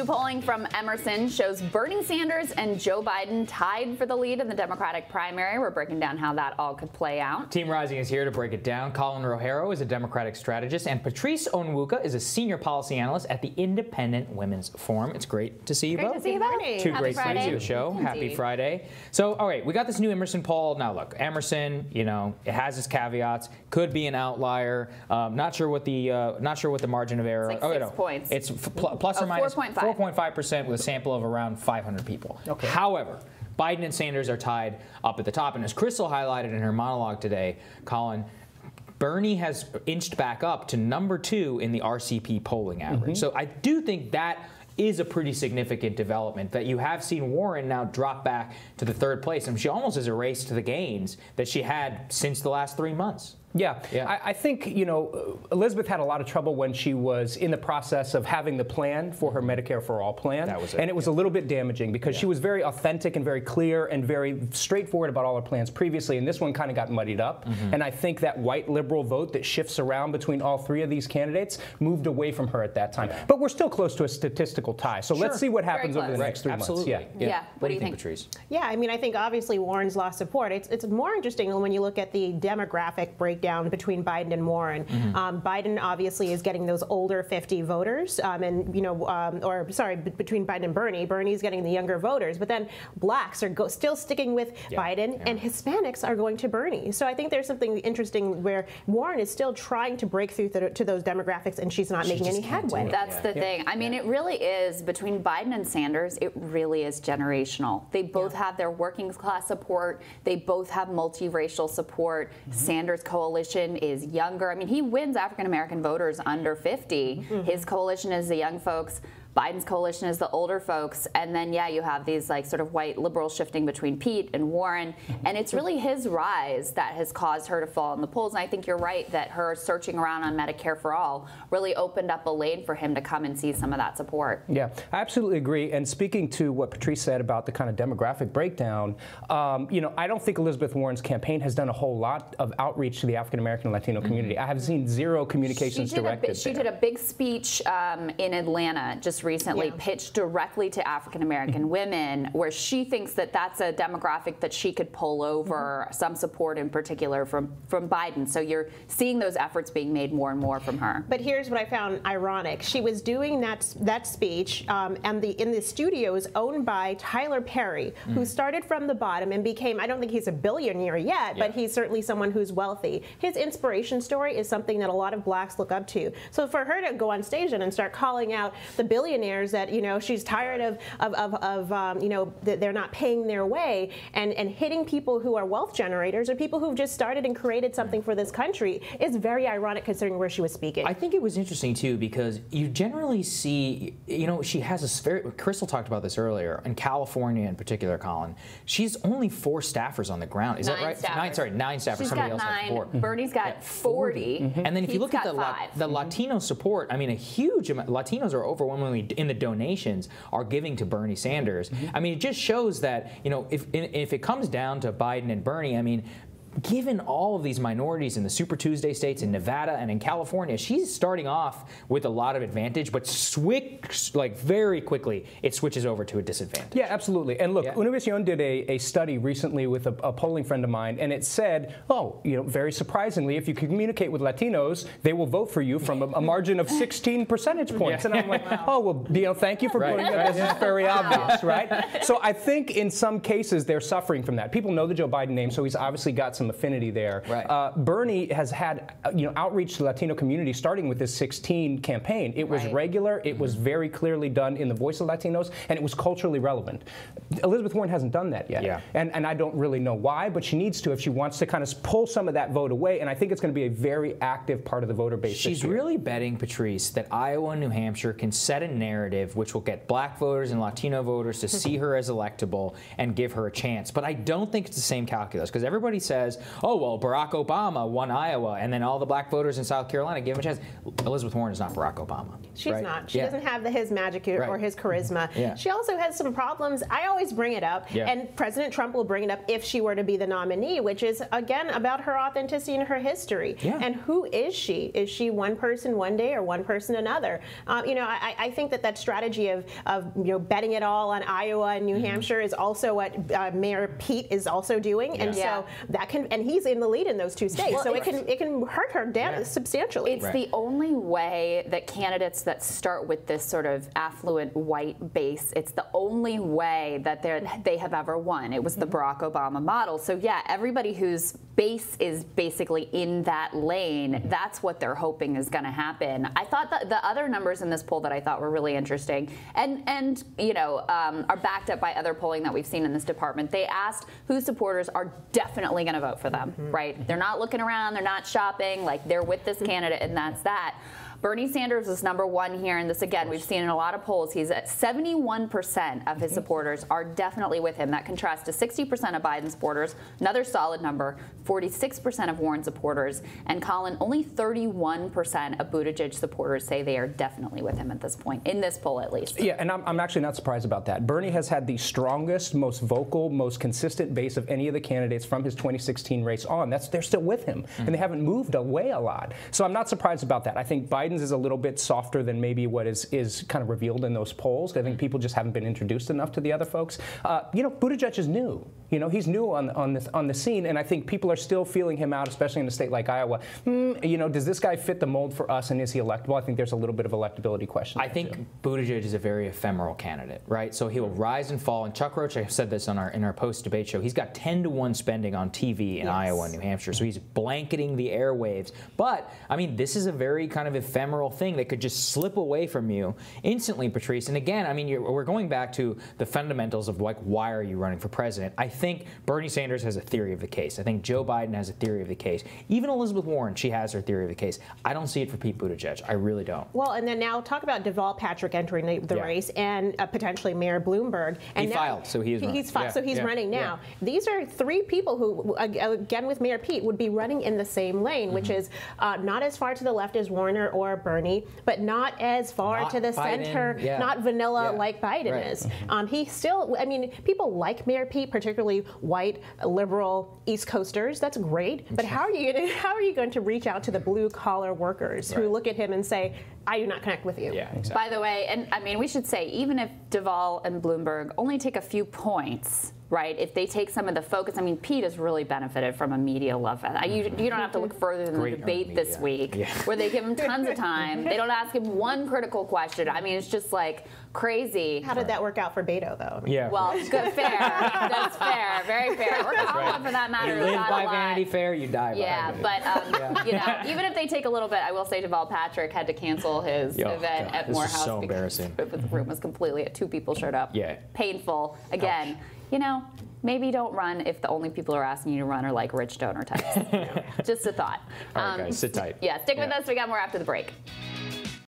New polling from Emerson shows Bernie Sanders and Joe Biden tied for the lead in the Democratic primary. We're breaking down how that all could play out. Team Rising is here to break it down. Colin Rogero is a Democratic strategist, and Patrice Onwuka is a senior policy analyst at the Independent Women's Forum. It's great to see you both. Great to see you both. Two great friends of the show. Indeed. Happy Friday. So, all right, we got this new Emerson poll. Now, look, Emerson, you know, it has its caveats. Could be an outlier. Not sure what the margin of error. It's like 6 points. It's plus or minus 4.5% with a sample of around 500 people. Okay. However, Biden and Sanders are tied up at the top. And as Crystal highlighted in her monologue today, Colin, Bernie has inched back up to #2 in the RCP polling average. So I do think that is a pretty significant development, that you have seen Warren now drop back to the 3rd place. And she almost has erased the gains that she had since the last 3 months. Yeah. I think, you know, Elizabeth had a lot of trouble when she was in the process of having the plan for her Medicare for All plan. That was it. And it was a little bit damaging because she was very authentic and very clear and very straightforward about all her plans previously, and this one kind of got muddied up. And I think that white liberal vote that shifts around between all 3 of these candidates moved away from her at that time. But we're still close to a statistical tie. So let's see what happens over the next 3 months. Absolutely. Yeah. What do you think, Patrice? Yeah, I mean, I think obviously Warren's lost support. It's more interesting when you look at the demographic breakdown between Biden and Warren. Biden obviously is getting those older 50 voters, and between Biden and Bernie. Bernie's getting the younger voters, but then blacks are still sticking with Biden, and Hispanics are going to Bernie. So I think there's something interesting where Warren is still trying to break through to those demographics, and she's not making any headway. That's the thing. I mean, it really is, between Biden and Sanders, it really is generational. They both have their working class support. They both have multiracial support. Sanders' coalition is younger. I mean, he wins African-American voters under 50. His coalition is the young folks. Biden's coalition is the older folks, and then you have these like sort of white liberals shifting between Pete and Warren, and it's really his rise that has caused her to fall in the polls. And I think you're right that her searching around on Medicare for All really opened up a lane for him to come and see some of that support. Yeah, I absolutely agree. And speaking to what Patrice said about the kind of demographic breakdown, you know, I don't think Elizabeth Warren's campaign has done a whole lot of outreach to the African American and Latino community. I have seen zero communications directed. She did a big speech in Atlanta just recently, pitched directly to African-American women, where she thinks that that's a demographic that she could pull over some support in particular from Biden. So you're seeing those efforts being made more and more from her. But here's what I found ironic. She was doing that speech, and in the studios owned by Tyler Perry, who started from the bottom and became, I don't think he's a billionaire yet, but he's certainly someone who's wealthy. His inspiration story is something that a lot of blacks look up to. So for her to go on stage and start calling out the billionaires that, you know, she's tired of you know, they're not paying their way, and hitting people who are wealth generators or people who've just started and created something for this country is very ironic considering where she was speaking. I think it was interesting too, because you generally see, you know, she has a very, Crystal talked about this earlier, in California in particular, Colin, she's only 4 staffers on the ground. Is that right? Staffers. 9 staffers. She's Somebody got else 9. has 4. Bernie's got 40. And then if you look at the 5. Latino support, I mean, a huge amount, Latinos are overwhelmingly in the donations are giving to Bernie Sanders. I mean, it just shows that, you know, if it comes down to Biden and Bernie, I mean, given all of these minorities in the Super Tuesday states in Nevada and in California, she's starting off with a lot of advantage, but very quickly it switches over to a disadvantage. Yeah, absolutely. And look, Univision did a study recently with a polling friend of mine, and it said, oh, you know, very surprisingly, if you communicate with Latinos, they will vote for you from a margin of 16 percentage points. And I'm like, oh, well, you know, thank you for putting that. This is very obvious, right? So I think in some cases they're suffering from that. People know the Joe Biden name, so he's obviously got some affinity there. Bernie has had outreach to the Latino community starting with this 16 campaign. It was regular, it was very clearly done in the voice of Latinos, and it was culturally relevant. Elizabeth Warren hasn't done that yet. And I don't really know why, but she needs to if she wants to kind of pull some of that vote away, and I think it's going to be a very active part of the voter base. She's really betting, Patrice, that Iowa and New Hampshire can set a narrative which will get black voters and Latino voters to see her as electable and give her a chance. But I don't think it's the same calculus, because everybody says says, oh, well, Barack Obama won Iowa, and then all the black voters in South Carolina give him a chance. Elizabeth Warren is not Barack Obama. She's not. She doesn't have his magic or his charisma. Yeah. She also has some problems. I always bring it up, and President Trump will bring it up if she were to be the nominee, which is, again, about her authenticity and her history. Yeah. And who is she? Is she one person one day or one person another? I think that strategy of betting it all on Iowa and New Hampshire is also what Mayor Pete is also doing, and so that can, and he's in the lead in those two states, so it can hurt her substantially. It's the only way that candidates that start with this sort of affluent white base, it's the only way that they have ever won. It was the Barack Obama model. So yeah, everybody whose base is basically in that lane, that's what they're hoping is going to happen. I thought that the other numbers in this poll that I thought were really interesting and are backed up by other polling that we've seen in this department. They asked whose supporters are definitely going to vote for them, right? They're not looking around, they're not shopping, like they're with this candidate and that's that. Bernie Sanders is #1 here, and this, again, we've seen in a lot of polls. He's at 71% of his supporters are definitely with him. That contrasts to 60% of Biden supporters, another solid number, 46% of Warren supporters, and Colin, only 31% of Buttigieg supporters say they are definitely with him at this point, in this poll at least. Yeah, and I'm actually not surprised about that. Bernie has had the strongest, most vocal, most consistent base of any of the candidates from his 2016 race on. They're still with him, and they haven't moved away a lot. So I'm not surprised about that. I think Biden's is a little bit softer than maybe what is kind of revealed in those polls. I think people just haven't been introduced enough to the other folks. Buttigieg is new. He's new on the scene, and I think people are still feeling him out, especially in a state like Iowa. Does this guy fit the mold for us, and is he electable? I think there's a little bit of electability question. I think Buttigieg is a very ephemeral candidate, right? So he will rise and fall. And Chuck Roach, I said this in our post-debate show, he's got 10-to-1 spending on TV in Iowa and New Hampshire, so he's blanketing the airwaves. But, I mean, this is a very kind of ephemeral thing that could just slip away from you instantly, Patrice. And again, I mean, we're going back to the fundamentals of, like, why are you running for president? I think Bernie Sanders has a theory of the case. I think Joe Biden has a theory of the case. Even Elizabeth Warren, she has her theory of the case. I don't see it for Pete Buttigieg. I really don't. Well, and then now talk about Deval Patrick entering the race and potentially Mayor Bloomberg. And he filed, so he is running. He's filed, so he's running now. These are three people who, again with Mayor Pete, would be running in the same lane, which is not as far to the left as Warner or Bernie, but not as far to the Biden, center, not vanilla like Biden is. He still, I mean, people like Mayor Pete, particularly white, liberal East Coasters. That's great. But how are you going to reach out to the blue collar workers who look at him and say, I do not connect with you? Yeah, exactly. By the way, and I mean, we should say, even if Deval and Bloomberg only take a few points, right? If they take some of the focus, I mean, Pete has really benefited from a media love. You don't have to look further than the debate this week, where they give him tons of time. They don't ask him one critical question. I mean, it's just like crazy. How did that work out for Beto, though? Yeah. Well, good, fair. That's fair. Very fair. Or Colin, for that matter. You live by Vanity Fair, you die by Vanity. But even if they take a little bit, I will say Deval Patrick had to cancel his event at Morehouse. So embarrassing. The room was completely, 2 people showed up. Yeah. Painful. Again, maybe don't run if the only people who are asking you to run are like rich donor types. Just a thought. All right, guys, sit tight. Yeah, stick with us. We got more after the break.